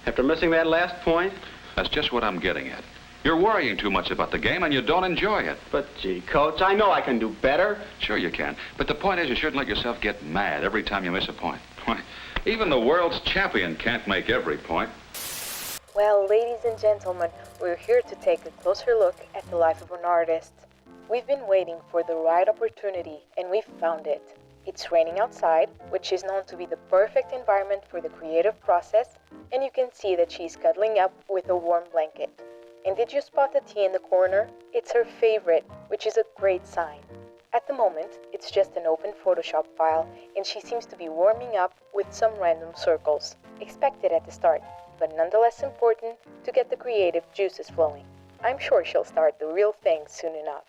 After missing that last point? That's just what I'm getting at. You're worrying too much about the game and you don't enjoy it. But, gee, Coach, I know I can do better. Sure you can. But the point is you shouldn't let yourself get mad every time you miss a point. Why, even the world's champion can't make every point. Well, ladies and gentlemen, we're here to take a closer look at the life of an artist. We've been waiting for the right opportunity, and we've found it. It's raining outside, which is known to be the perfect environment for the creative process, and you can see that she's cuddling up with a warm blanket. And did you spot the tea in the corner? It's her favorite, which is a great sign. At the moment, it's just an open Photoshop file, and she seems to be warming up with some random circles, expected at the start, but nonetheless important to get the creative juices flowing. I'm sure she'll start the real thing soon enough.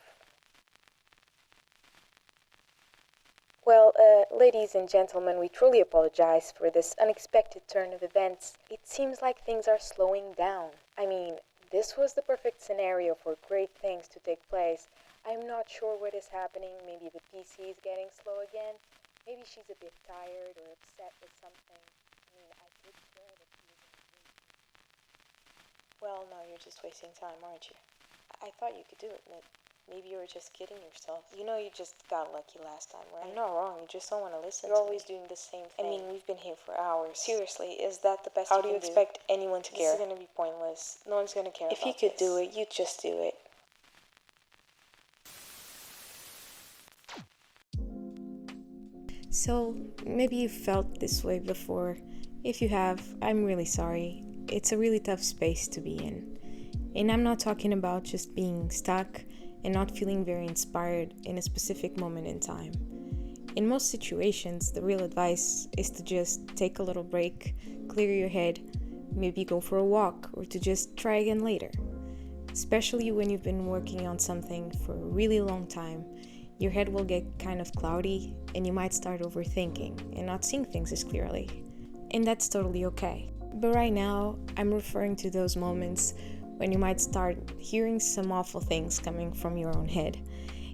Well, ladies and gentlemen, we truly apologize for this unexpected turn of events. It seems like things are slowing down. I mean, this was the perfect scenario for great things to take place. I'm not sure what is happening. Maybe the PC is getting slow again. Maybe she's a bit tired or upset with something. I mean, I could swear that she was in a great mood. Well, no, you're just wasting time, aren't you? I thought you could do it, but maybe you were just kidding yourself. You know you just got lucky last time, right? I'm not wrong. You just don't want to listen. You're always doing the same thing. I mean, we've been here for hours. Seriously, is that the best you can do? How do you expect anyone to care? This is going to be pointless. No one's going to care about this. If you could do it, you'd just do it. So, maybe you felt this way before. If you have, I'm really sorry. It's a really tough space to be in. And I'm not talking about just being stuck and not feeling very inspired in a specific moment in time. In most situations, the real advice is to just take a little break, clear your head, maybe go for a walk, or to just try again later. Especially when you've been working on something for a really long time, your head will get kind of cloudy and you might start overthinking and not seeing things as clearly. And that's totally okay. But right now, I'm referring to those moments when you might start hearing some awful things coming from your own head.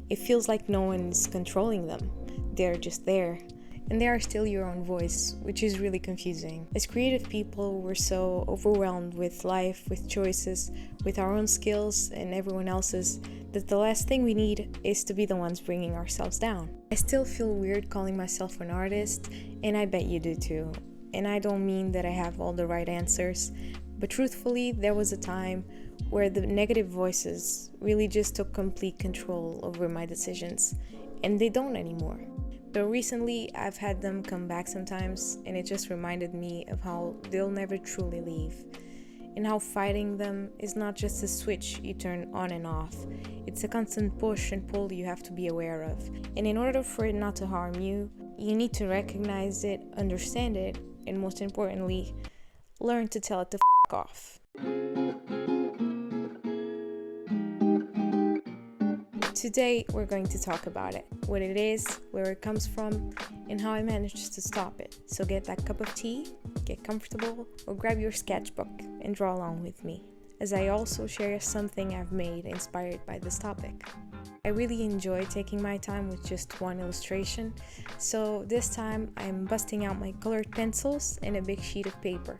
It feels like no one is controlling them. They're just there. And they are still your own voice, which is really confusing. As creative people, we're so overwhelmed with life, with choices, with our own skills and everyone else's, that the last thing we need is to be the ones bringing ourselves down. I still feel weird calling myself an artist, and I bet you do too. And I don't mean that I have all the right answers, but truthfully, there was a time where the negative voices really just took complete control over my decisions, and they don't anymore. But recently, I've had them come back sometimes, and it just reminded me of how they'll never truly leave, and how fighting them is not just a switch you turn on and off. It's a constant push and pull you have to be aware of. And in order for it not to harm you, you need to recognize it, understand it, and most importantly, learn to tell it to f*** off. Today, we're going to talk about it, what it is, where it comes from, and how I managed to stop it. So get that cup of tea, get comfortable, or grab your sketchbook and draw along with me, as I also share something I've made inspired by this topic. I really enjoy taking my time with just one illustration, so this time I'm busting out my colored pencils and a big sheet of paper.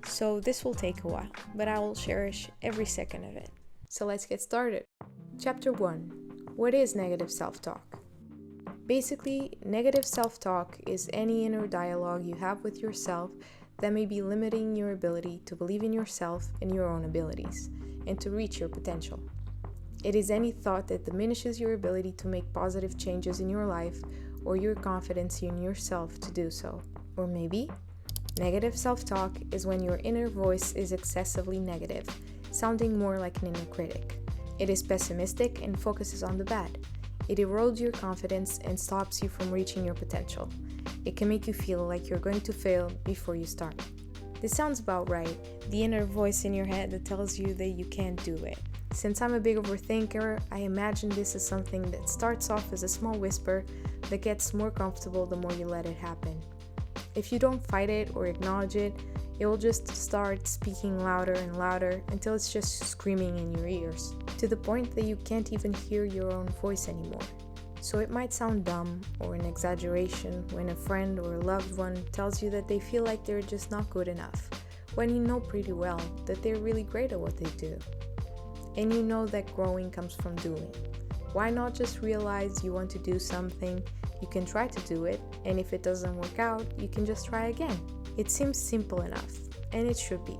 So this will take a while, but I will cherish every second of it. So let's get started. Chapter 1. What is negative self-talk? Basically, negative self-talk is any inner dialogue you have with yourself that may be limiting your ability to believe in yourself and your own abilities, and to reach your potential. It is any thought that diminishes your ability to make positive changes in your life or your confidence in yourself to do so. Or maybe, negative self-talk is when your inner voice is excessively negative, sounding more like an inner critic. It is pessimistic and focuses on the bad. It erodes your confidence and stops you from reaching your potential. It can make you feel like you're going to fail before you start. This sounds about right, the inner voice in your head that tells you that you can't do it. Since I'm a big overthinker, I imagine this as something that starts off as a small whisper that gets more comfortable the more you let it happen. If you don't fight it or acknowledge it, it will just start speaking louder and louder until it's just screaming in your ears, to the point that you can't even hear your own voice anymore. So it might sound dumb or an exaggeration when a friend or a loved one tells you that they feel like they're just not good enough, when you know pretty well that they're really great at what they do. And you know that growing comes from doing. Why not just realize you want to do something, you can try to do it, and if it doesn't work out, you can just try again. It seems simple enough, and it should be.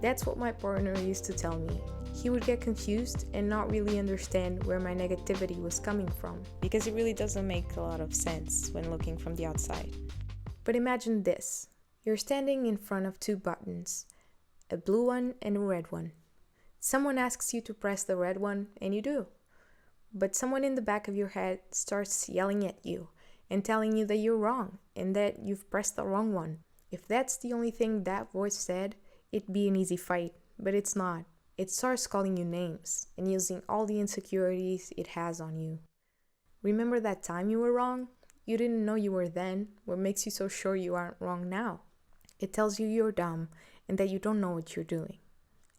That's what my partner used to tell me. He would get confused and not really understand where my negativity was coming from, because it really doesn't make a lot of sense when looking from the outside. But imagine this. You're standing in front of two buttons, a blue one and a red one. Someone asks you to press the red one, and you do. But someone in the back of your head starts yelling at you and telling you that you're wrong and that you've pressed the wrong one. If that's the only thing that voice said, it'd be an easy fight, but it's not. It starts calling you names and using all the insecurities it has on you. Remember that time you were wrong? You didn't know you were then. What makes you so sure you aren't wrong now? It tells you you're dumb and that you don't know what you're doing.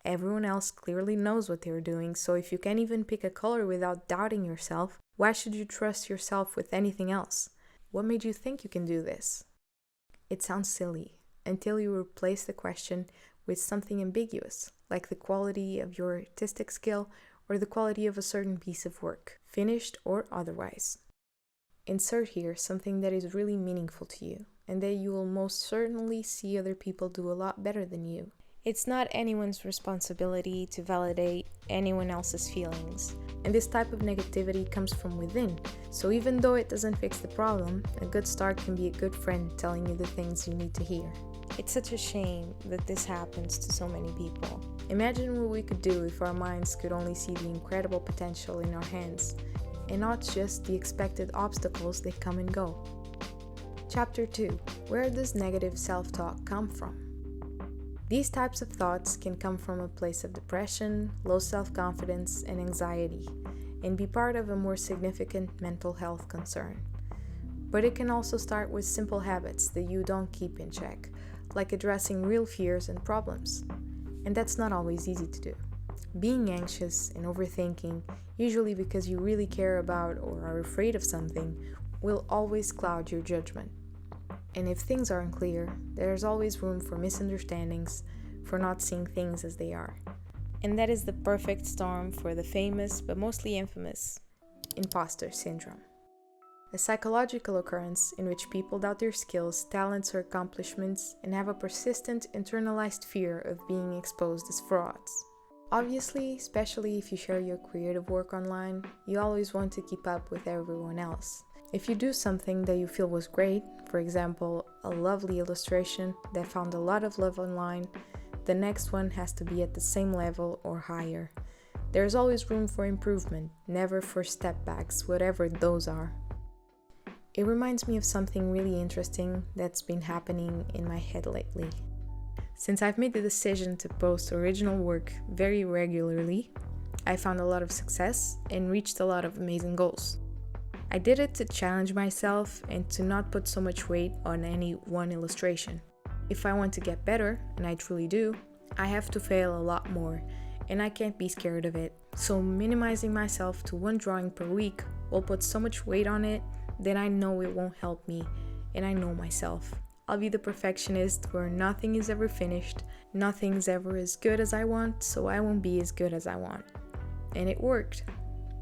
Everyone else clearly knows what they're doing, so if you can't even pick a color without doubting yourself, why should you trust yourself with anything else? What made you think you can do this? It sounds silly until you replace the question with something ambiguous, like the quality of your artistic skill or the quality of a certain piece of work, finished or otherwise. Insert here something that is really meaningful to you and that you will most certainly see other people do a lot better than you. It's not anyone's responsibility to validate anyone else's feelings, and this type of negativity comes from within, so even though it doesn't fix the problem, a good start can be a good friend telling you the things you need to hear. It's such a shame that this happens to so many people. Imagine what we could do if our minds could only see the incredible potential in our hands, and not just the expected obstacles that come and go. Chapter 2. Where does negative self-talk come from? These types of thoughts can come from a place of depression, low self-confidence, and anxiety, and be part of a more significant mental health concern. But it can also start with simple habits that you don't keep in check, like addressing real fears and problems. And that's not always easy to do. Being anxious and overthinking, usually because you really care about or are afraid of something, will always cloud your judgment. And if things aren't clear, there's always room for misunderstandings, for not seeing things as they are. And that is the perfect storm for the famous, but mostly infamous, imposter syndrome. A psychological occurrence in which people doubt their skills, talents, or accomplishments and have a persistent internalized fear of being exposed as frauds. Obviously, especially if you share your creative work online, you always want to keep up with everyone else. If you do something that you feel was great, for example, a lovely illustration that found a lot of love online, the next one has to be at the same level or higher. There's always room for improvement, never for step backs, whatever those are. It reminds me of something really interesting that's been happening in my head lately. Since I've made the decision to post original work very regularly, I found a lot of success and reached a lot of amazing goals. I did it to challenge myself and to not put so much weight on any one illustration. If I want to get better, and I truly do, I have to fail a lot more, and I can't be scared of it. So minimizing myself to one drawing per week will put so much weight on it that I know it won't help me, and I know myself. I'll be the perfectionist where nothing is ever finished, nothing's ever as good as I want, so I won't be as good as I want. And it worked.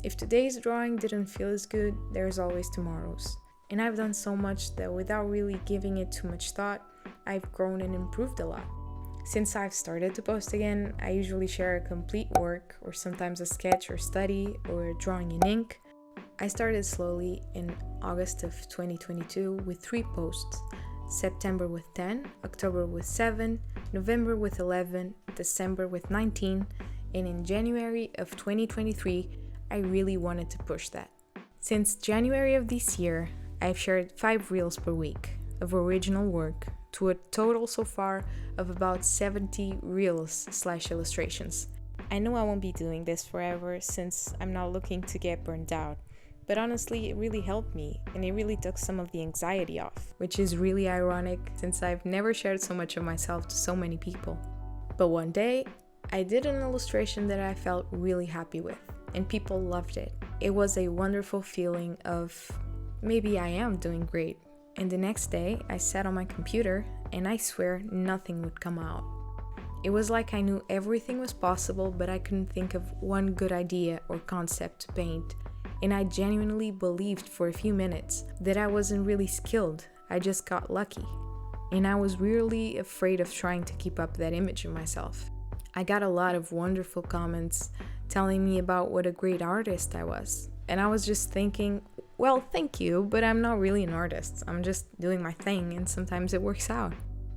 If today's drawing didn't feel as good, there's always tomorrow's. And I've done so much that without really giving it too much thought, I've grown and improved a lot. Since I've started to post again, I usually share a complete work, or sometimes a sketch or study, or a drawing in ink. I started slowly in August of 2022 with 3 posts, September with 10, October with 7, November with 11, December with 19, and in January of 2023, I really wanted to push that. Since January of this year, I've shared 5 reels per week of original work to a total so far of about 70 reels/illustrations. I know I won't be doing this forever since I'm not looking to get burned out, but honestly it really helped me and it really took some of the anxiety off, which is really ironic since I've never shared so much of myself to so many people. But one day, I did an illustration that I felt really happy with, and people loved it. It was a wonderful feeling of, maybe I am doing great. And the next day, I sat on my computer, and I swear nothing would come out. It was like I knew everything was possible, but I couldn't think of one good idea or concept to paint. And I genuinely believed for a few minutes that I wasn't really skilled, I just got lucky. And I was really afraid of trying to keep up that image of myself. I got a lot of wonderful comments telling me about what a great artist I was. And I was just thinking, well, thank you, but I'm not really an artist. I'm just doing my thing, and sometimes it works out.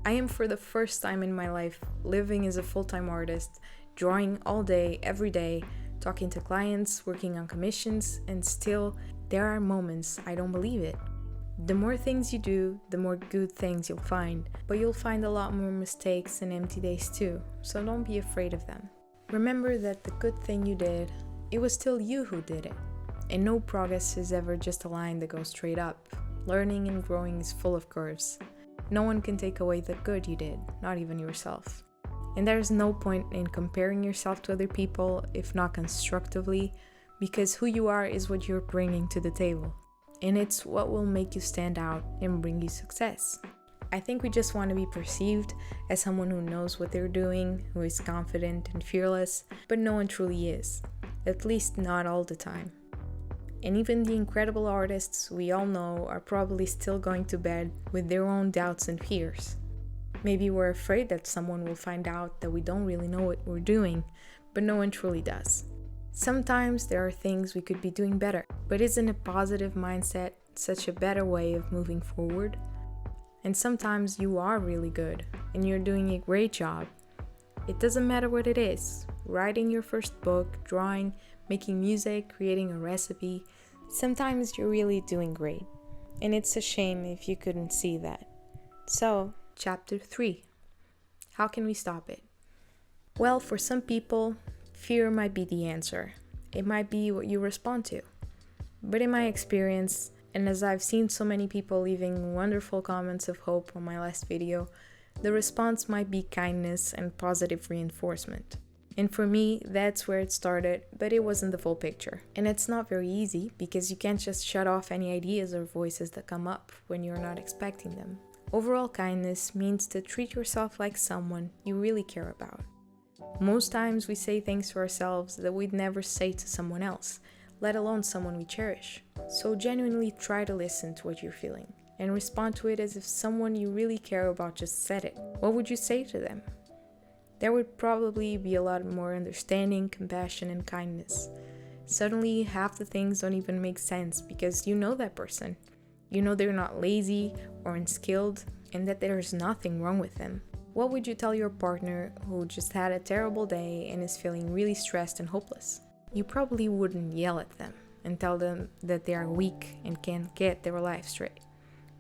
I am, for the first time in my life, living as a full-time artist, drawing all day, every day, talking to clients, working on commissions, and still, there are moments I don't believe it. The more things you do, the more good things you'll find, but you'll find a lot more mistakes and empty days too, so don't be afraid of them. Remember that the good thing you did, it was still you who did it. And no progress is ever just a line that goes straight up. Learning and growing is full of curves. No one can take away the good you did, not even yourself. And there's no point in comparing yourself to other people, if not constructively, because who you are is what you're bringing to the table. And it's what will make you stand out and bring you success. I think we just want to be perceived as someone who knows what they're doing, who is confident and fearless, but no one truly is. At least not all the time. And even the incredible artists we all know are probably still going to bed with their own doubts and fears. Maybe we're afraid that someone will find out that we don't really know what we're doing, but no one truly does. Sometimes there are things we could be doing better, but isn't a positive mindset such a better way of moving forward? And sometimes you are really good, and you're doing a great job. It doesn't matter what it is, writing your first book, drawing, making music, creating a recipe. Sometimes you're really doing great, and it's a shame if you couldn't see that. So, Chapter 3. How can we stop it? Well, for some people, fear might be the answer. It might be what you respond to. But in my experience, and as I've seen so many people leaving wonderful comments of hope on my last video, the response might be kindness and positive reinforcement. And for me, that's where it started, but it wasn't the full picture. And it's not very easy, because you can't just shut off any ideas or voices that come up when you're not expecting them. Overall kindness means to treat yourself like someone you really care about. Most times we say things to ourselves that we'd never say to someone else, let alone someone we cherish. So genuinely try to listen to what you're feeling, and respond to it as if someone you really care about just said it. What would you say to them? There would probably be a lot more understanding, compassion, and kindness. Suddenly, half the things don't even make sense because you know that person. You know they're not lazy or unskilled, and that there's nothing wrong with them. What would you tell your partner who just had a terrible day and is feeling really stressed and hopeless? You probably wouldn't yell at them and tell them that they are weak and can't get their life straight.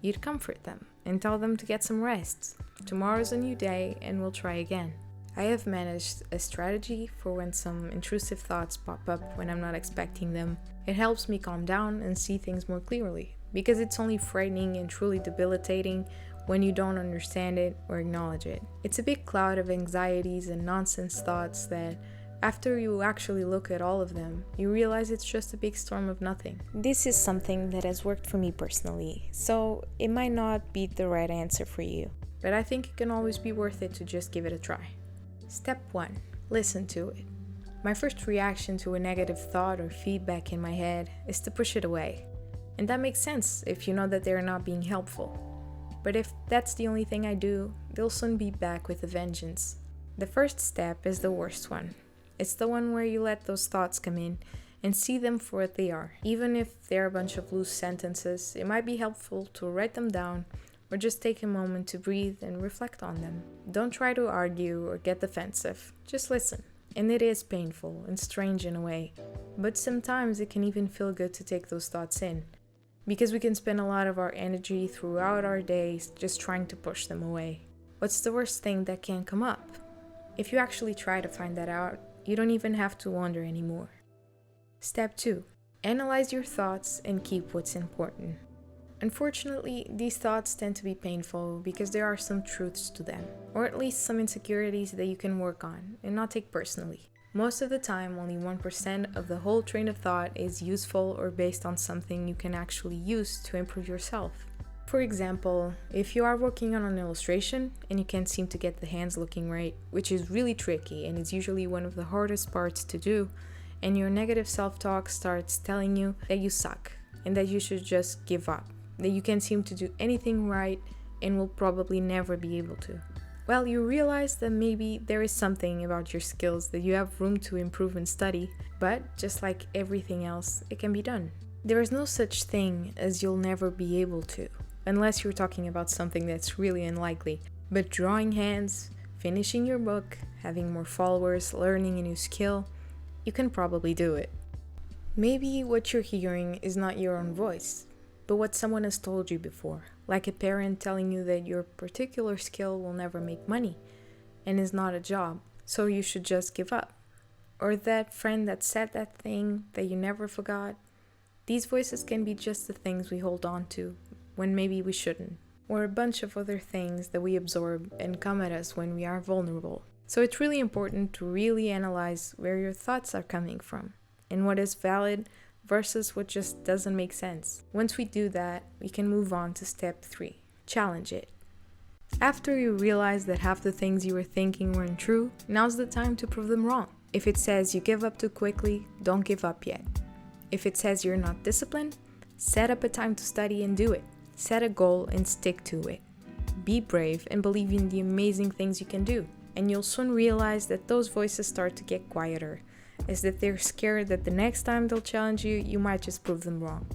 You'd comfort them and tell them to get some rest. Tomorrow's a new day and we'll try again. I have managed a strategy for when some intrusive thoughts pop up when I'm not expecting them. It helps me calm down and see things more clearly, because it's only frightening and truly debilitating when you don't understand it or acknowledge it. It's a big cloud of anxieties and nonsense thoughts that, after you actually look at all of them, you realize it's just a big storm of nothing. This is something that has worked for me personally, so it might not be the right answer for you, but I think it can always be worth it to just give it a try. Step 1. Listen to it. My first reaction to a negative thought or feedback in my head is to push it away. And that makes sense if you know that they're not being helpful. But if that's the only thing I do, they'll soon be back with a vengeance. The first step is the worst one. It's the one where you let those thoughts come in and see them for what they are. Even if they're a bunch of loose sentences, it might be helpful to write them down or just take a moment to breathe and reflect on them. Don't try to argue or get defensive. Just listen. And it is painful and strange in a way, but sometimes it can even feel good to take those thoughts in, because we can spend a lot of our energy throughout our days just trying to push them away. What's the worst thing that can come up? If you actually try to find that out, you don't even have to wonder anymore. Step 2. Analyze your thoughts and keep what's important. Unfortunately, these thoughts tend to be painful because there are some truths to them, or at least some insecurities that you can work on and not take personally. Most of the time, only 1% of the whole train of thought is useful or based on something you can actually use to improve yourself. For example, if you are working on an illustration and you can't seem to get the hands looking right, which is really tricky and is usually one of the hardest parts to do, and your negative self-talk starts telling you that you suck and that you should just give up, that you can't seem to do anything right and will probably never be able to. Well, you realize that maybe there is something about your skills that you have room to improve and study, but just like everything else, it can be done. There is no such thing as you'll never be able to, unless you're talking about something that's really unlikely. But drawing hands, finishing your book, having more followers, learning a new skill, you can probably do it. Maybe what you're hearing is not your own voice, but what someone has told you before, like a parent telling you that your particular skill will never make money and is not a job, so you should just give up. Or that friend that said that thing that you never forgot. These voices can be just the things we hold on to when maybe we shouldn't, or a bunch of other things that we absorb and come at us when we are vulnerable. So it's really important to really analyze where your thoughts are coming from and what is valid versus what just doesn't make sense. Once we do that, we can move on to step 3, challenge it. After you realize that half the things you were thinking weren't true, now's the time to prove them wrong. If it says you give up too quickly, don't give up yet. If it says you're not disciplined, set up a time to study and do it. Set a goal and stick to it. Be brave and believe in the amazing things you can do. And you'll soon realize that those voices start to get quieter, as that they're scared that the next time they'll challenge you, you might just prove them wrong.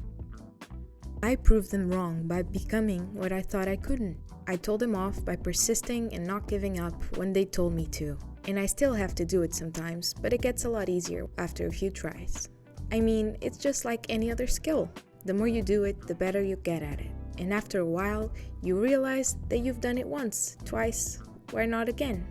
I proved them wrong by becoming what I thought I couldn't. I told them off by persisting and not giving up when they told me to. And I still have to do it sometimes, but it gets a lot easier after a few tries. I mean, it's just like any other skill. The more you do it, the better you get at it. And after a while, you realize that you've done it once, twice, why not again?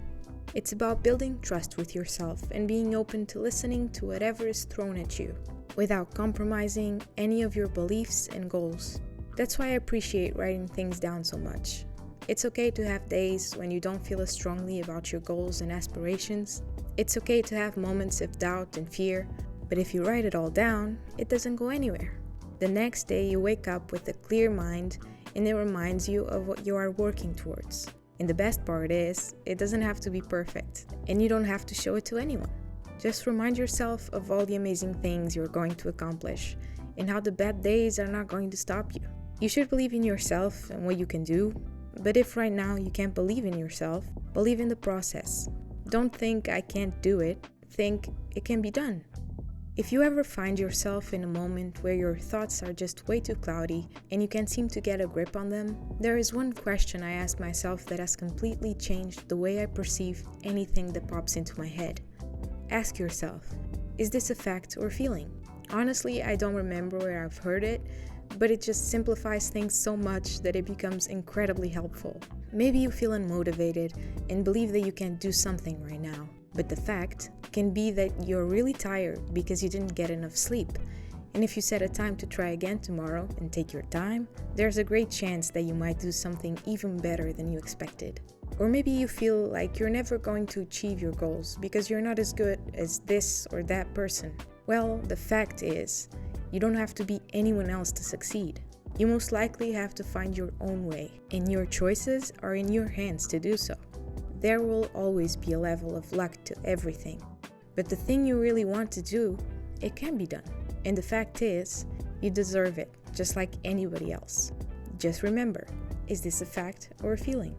It's about building trust with yourself and being open to listening to whatever is thrown at you, without compromising any of your beliefs and goals. That's why I appreciate writing things down so much. It's okay to have days when you don't feel as strongly about your goals and aspirations. It's okay to have moments of doubt and fear, but if you write it all down, it doesn't go anywhere. The next day you wake up with a clear mind and it reminds you of what you are working towards. And the best part is, it doesn't have to be perfect, and you don't have to show it to anyone. Just remind yourself of all the amazing things you're going to accomplish, and how the bad days are not going to stop you. You should believe in yourself and what you can do, but if right now you can't believe in yourself, believe in the process. Don't think I can't do it, think it can be done. If you ever find yourself in a moment where your thoughts are just way too cloudy and you can't seem to get a grip on them, there is one question I ask myself that has completely changed the way I perceive anything that pops into my head. Ask yourself, is this a fact or feeling? Honestly, I don't remember where I've heard it, but it just simplifies things so much that it becomes incredibly helpful. Maybe you feel unmotivated and believe that you can't do something right now. But the fact can be that you're really tired because you didn't get enough sleep. And if you set a time to try again tomorrow and take your time, there's a great chance that you might do something even better than you expected. Or maybe you feel like you're never going to achieve your goals because you're not as good as this or that person. Well, the fact is, you don't have to be anyone else to succeed. You most likely have to find your own way, and your choices are in your hands to do so. There will always be a level of luck to everything. But the thing you really want to do, it can be done. And the fact is, you deserve it, just like anybody else. Just remember, is this a fact or a feeling?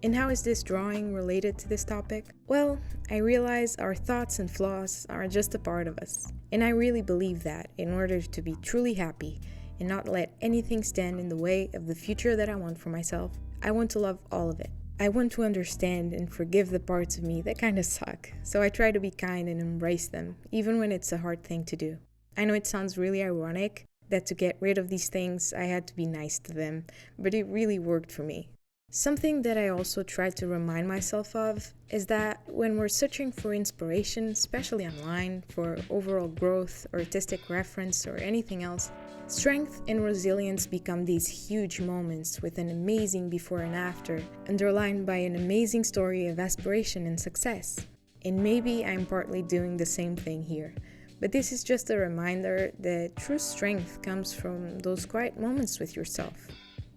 And how is this drawing related to this topic? Well, I realize our thoughts and flaws are just a part of us. And I really believe that in order to be truly happy and not let anything stand in the way of the future that I want for myself, I want to love all of it. I want to understand and forgive the parts of me that kind of suck, so I try to be kind and embrace them, even when it's a hard thing to do. I know it sounds really ironic that to get rid of these things I had to be nice to them, but it really worked for me. Something that I also try to remind myself of is that when we're searching for inspiration, especially online, for overall growth, artistic reference, or anything else, strength and resilience become these huge moments with an amazing before and after, underlined by an amazing story of aspiration and success. And maybe I'm partly doing the same thing here, but this is just a reminder that true strength comes from those quiet moments with yourself.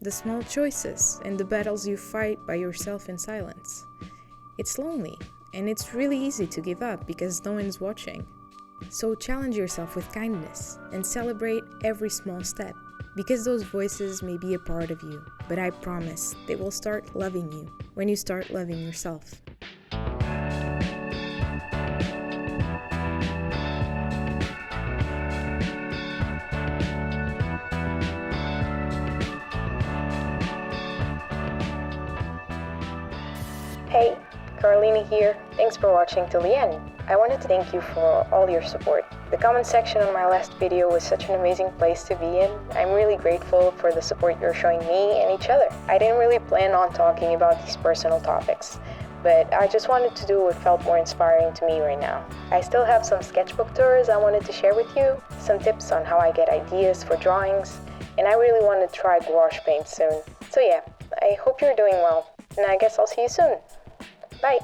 the small choices, and the battles you fight by yourself in silence. It's lonely, and it's really easy to give up because no one's watching. So challenge yourself with kindness and celebrate every small step, because those voices may be a part of you, but I promise they will start loving you when you start loving yourself. Hey, Carolina here. Thanks for watching till the end. I wanted to thank you for all your support. The comment section on my last video was such an amazing place to be in. I'm really grateful for the support you're showing me and each other. I didn't really plan on talking about these personal topics, but I just wanted to do what felt more inspiring to me right now. I still have some sketchbook tours I wanted to share with you, some tips on how I get ideas for drawings, and I really want to try gouache paint soon. So yeah, I hope you're doing well, and I guess I'll see you soon. Bye!